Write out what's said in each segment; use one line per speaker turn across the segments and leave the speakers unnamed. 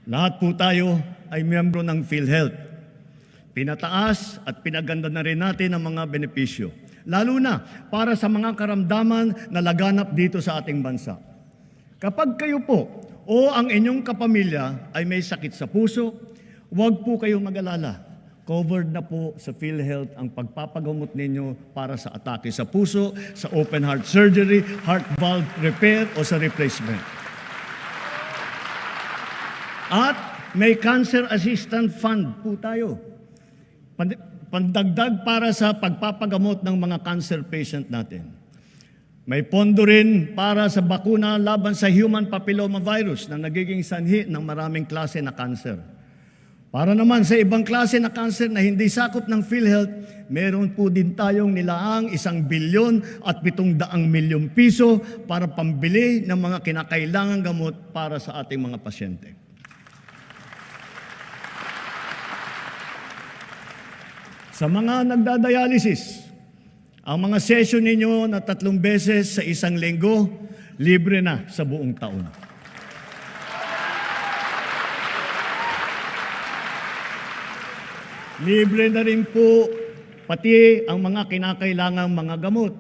Lahat po tayo ay miyembro ng PhilHealth. Pinataas at pinaganda na rin natin ang mga benepisyo, lalo na para sa mga karamdaman na laganap dito sa ating bansa. Kapag kayo po o ang inyong kapamilya ay may sakit sa puso, huwag po kayong mag-alala. Covered na po sa PhilHealth ang pagpapagamot ninyo para sa atake sa puso, sa open heart surgery, heart valve repair o sa replacement. At may Cancer Assistance Fund po tayo. Pandagdag para sa pagpapagamot ng mga cancer patient natin. May pondo rin para sa bakuna laban sa human papilloma virus na nagiging sanhi ng maraming klase na cancer. Para naman sa ibang klase na cancer na hindi sakop ng PhilHealth, meron po din tayong nilaang 1 bilyon at 700 milyong piso para pambili ng mga kinakailangang gamot para sa ating mga pasyente. Sa mga nagdadialysis, ang mga session ninyo na 3 beses sa 1 linggo, libre na sa buong taon. Libre na rin po pati ang mga kinakailangang mga gamot.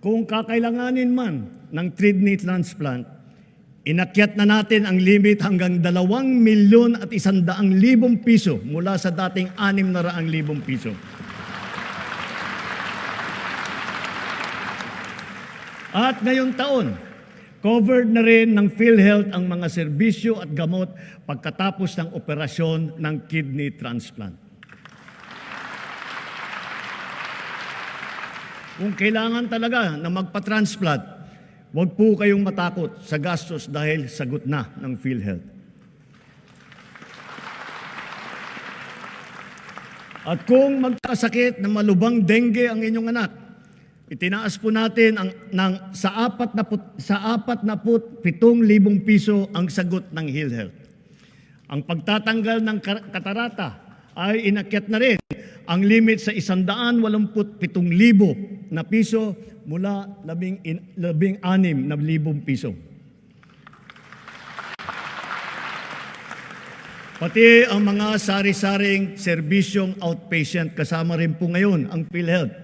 Kung kakailanganin man ng kidney transplant, inakyat na natin ang limit hanggang 2,100,000 piso mula sa dating 600,000 piso. At ngayong taon, covered na rin ng PhilHealth ang mga serbisyo at gamot pagkatapos ng operasyon ng kidney transplant. Kung kailangan talaga na magpa-transplant, huwag po kayong matakot sa gastos dahil sagot na ng PhilHealth. At kung magkasakit na malubhang dengue ang inyong anak, itinaas po natin sa 47,000 piso ang sagot ng PhilHealth. Ang pagtatanggal ng katarata ay inakyat na rin ang limit sa 187,000 na piso mula 16,000 piso. Pati ang mga sari-saring serbisyong outpatient kasama rin po ngayon ang PhilHealth.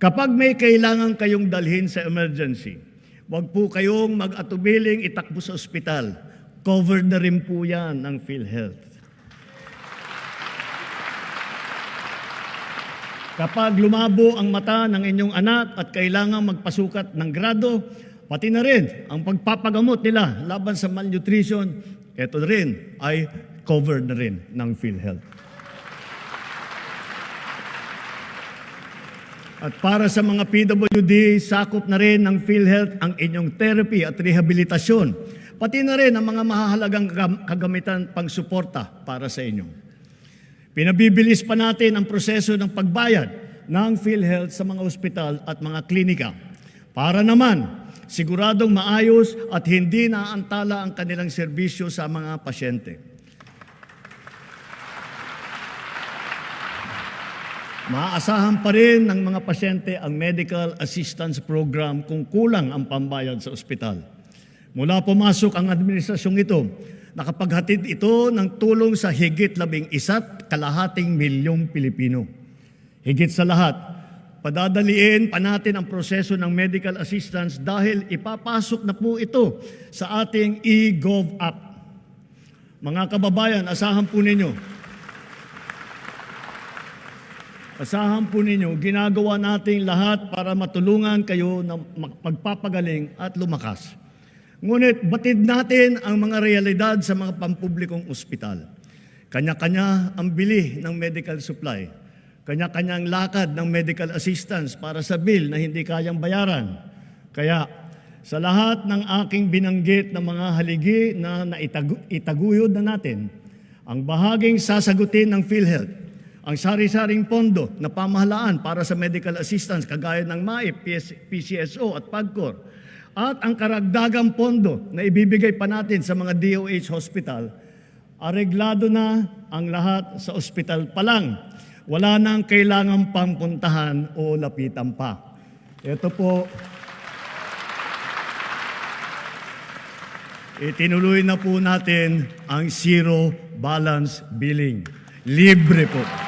Kapag may kailangan kayong dalhin sa emergency, huwag po kayong mag-atubiling itakbo sa ospital. Covered na rin po yan ng PhilHealth. Kapag lumabo ang mata ng inyong anak at kailangan magpasukat ng grado, pati na rin ang pagpapagamot nila laban sa malnutrition, ito rin ay covered na rin ng PhilHealth. At para sa mga PWD, sakop na rin ng PhilHealth ang inyong therapy at rehabilitasyon, pati na rin ang mga mahahalagang kagamitan pang-suporta para sa inyo. Pinabibilis pa natin ang proseso ng pagbayad ng PhilHealth sa mga ospital at mga klinika para naman siguradong maayos at hindi naaantala ang kanilang serbisyo sa mga pasyente. Maaasahan pa rin ng mga pasyente ang medical assistance program kung kulang ang pambayad sa ospital. Mula pumasok ang administrasyong ito, nakapaghatid ito ng tulong sa higit 11,2 milyong Pilipino. Higit sa lahat, padadaliin pa natin ang proseso ng medical assistance dahil ipapasok na po ito sa ating eGov app. Mga kababayan, asahan po ninyo, ginagawa natin lahat para matulungan kayo na magpapagaling at lumakas. Ngunit batid natin ang mga realidad sa mga pampublikong ospital. Kanya-kanya ang bili ng medical supply. Kanya-kanya ang lakad ng medical assistance para sa bill na hindi kayang bayaran. Kaya sa lahat ng aking binanggit na mga haligi na itaguyod na natin, ang bahaging sasagutin ng PhilHealth, ang sari-saring pondo na pamahalaan para sa medical assistance kagaya ng MAIP, PCSO at PAGCOR, at ang karagdagang pondo na ibibigay pa natin sa mga DOH hospital, areglado na ang lahat sa ospital pa lang. Wala nang kailangang pampuntahan o lapitan pa. Ito po itinuloy na po natin ang zero balance billing. Libre po.